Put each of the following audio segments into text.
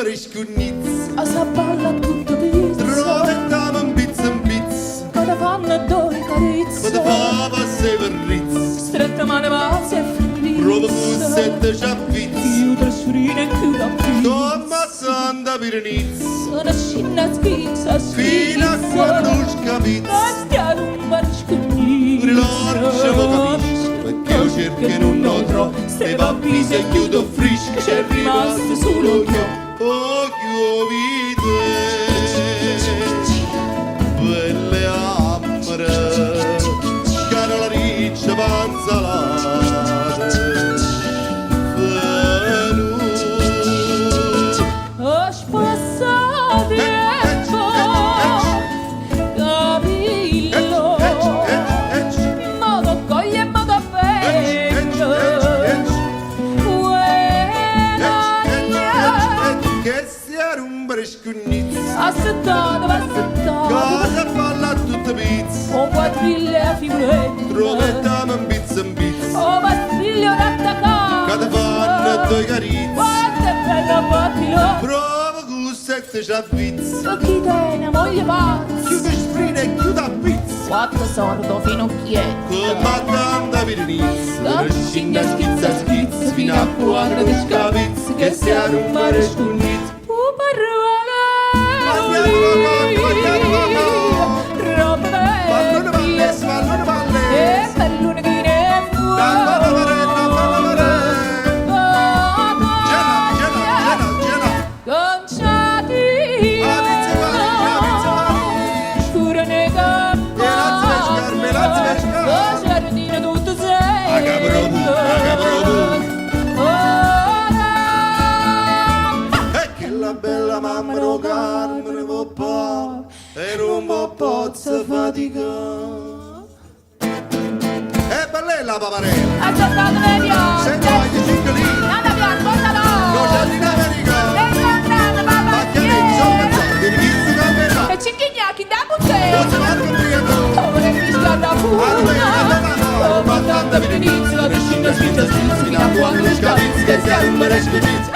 scugnizz. A sa balla tutto pizzo. Trovettam un pizz. Quando fanno due carizzo. Quando fava se verrizz. Stretta mano mazza e frizzo. Prova cussette sciappizz. Chiudo scurina e chiudo pizzo. Tomma sanda pirenizz. Una scina schizza Fino a quando non scapizz. Stiamo un bar scugnizzo. Rilorcia mo capisci. Perché io cerco e non lo trovo. Se va pisa e chiudo frisco. C'è rimasto solo occhio vite. Belle amore. Cara la riccia panzalata. Venuto. Ho spassato ecco. Capillo. Modo coglie e modo bello. Che sia rumore scugnizz. Assettato, assettato. Cosa falla tutta pizza. O quadrille a figuretta. Trovettam un pizza. O bastiglio d'attaccato. Che ti fanno due carizze. Quanto è bello battilo. Prova cussette sciappizz. O chi tiene moglie pazza. Chiude sprina e chiude a pizza. Quattro sordo finocchietto. Come tanta pirenizz. La scigna schizza fino a quando ti scapizz. Che sia rumore scugnizz. Bella mamma no Carmine papà e non posso faticare. E bella paparella. Ha giocato le piante. Se voglio ciccolini. Nada pian, portalo. Non c'è in America. Macchianezzo, pensate di chi si camperà. e cinchignacchi da buttare. Non si va a briaco. Come mi scarda pure. Ma tanta pirenizza, la piscina schizza fino a quando ti scapizzi. Che sia un mare scugnizzo.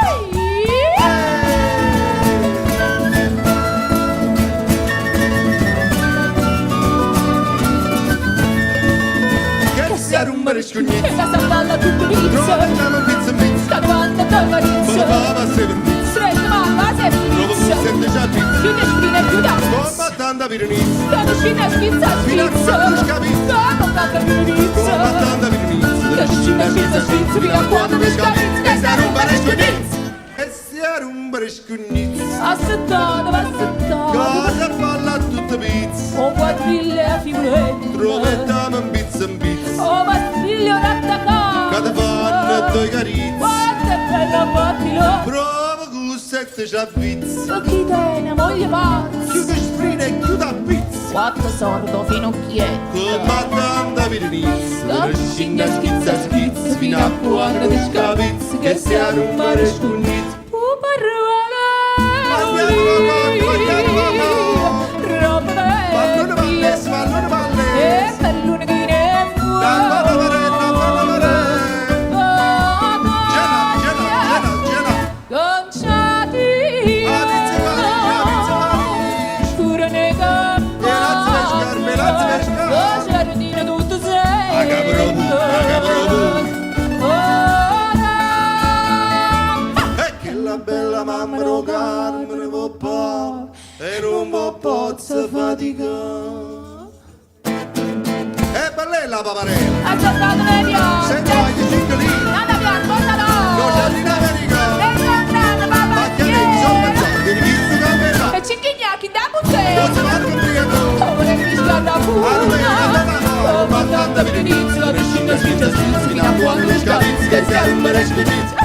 Rumore scugnizz. E la balla tutto pizzo. Trovettam un pizza. Sta davanti a carizzo. Quando fava se verrizz. Stretta mano, se Prova frizzo. cussette sciappizz. Chiude scrina e chiude Come tanta pirenizz. la scina schizza Fino a schizzo. quando scapizz. Come tanta pirenizza. Come tanta pirenizz. La scina schizza schizzo. Fino a quando ti scapizzi. Che sia rumore scugnizzo. E sia rumore scugnizz. Assettato, assettato. Cosa falla tutta pizza. O quadrille a figuretta. Trovettam un pizza. O bastiglio d'attaccato. Che ti fanno due carizze. Quanto è bello battilo. Prova cussette sciappizz. O chi tiene moglie pazza. Chiude sprina e chiude a pizza. Quattro sordo finocchietto. Come tanta pirenizz. La scigna schizza fino a quando ti scapizz. Che sia rumore scugnizz. Bella mamma no Carmine papà e non posso faticare. E bella paparella. Ha giocato le Se piante. voglio ciccolini. Nada pian, portalo. Non c'è in America. Macchianezzo, pensate di chi si camperà. E cinchignacchi da buttare. Non si va a briaco. Come mi scarda pure. Ma tanta pirenizza, la piscina schizza fino a quando ti scapizzi. Che sia un mare scugnizzo.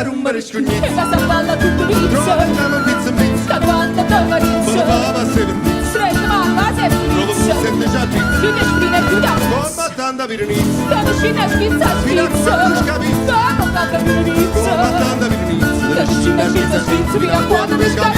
Rumore scugnizz. E la balla tutto pizzo. Trovettam un pizza. Sta davanti a Quando carizzo. fava se verrizz. Stretta mano, se Prova frizzo. cussette sciappizz. Chiude scrina e chiude Come tanta pirenizz. la scina schizza Fino a schizzo. quando scapizz. Come tanta pirenizza. Come tanta pirenizz. La scina schizza schizzo. Fino a quando ti scapizzi.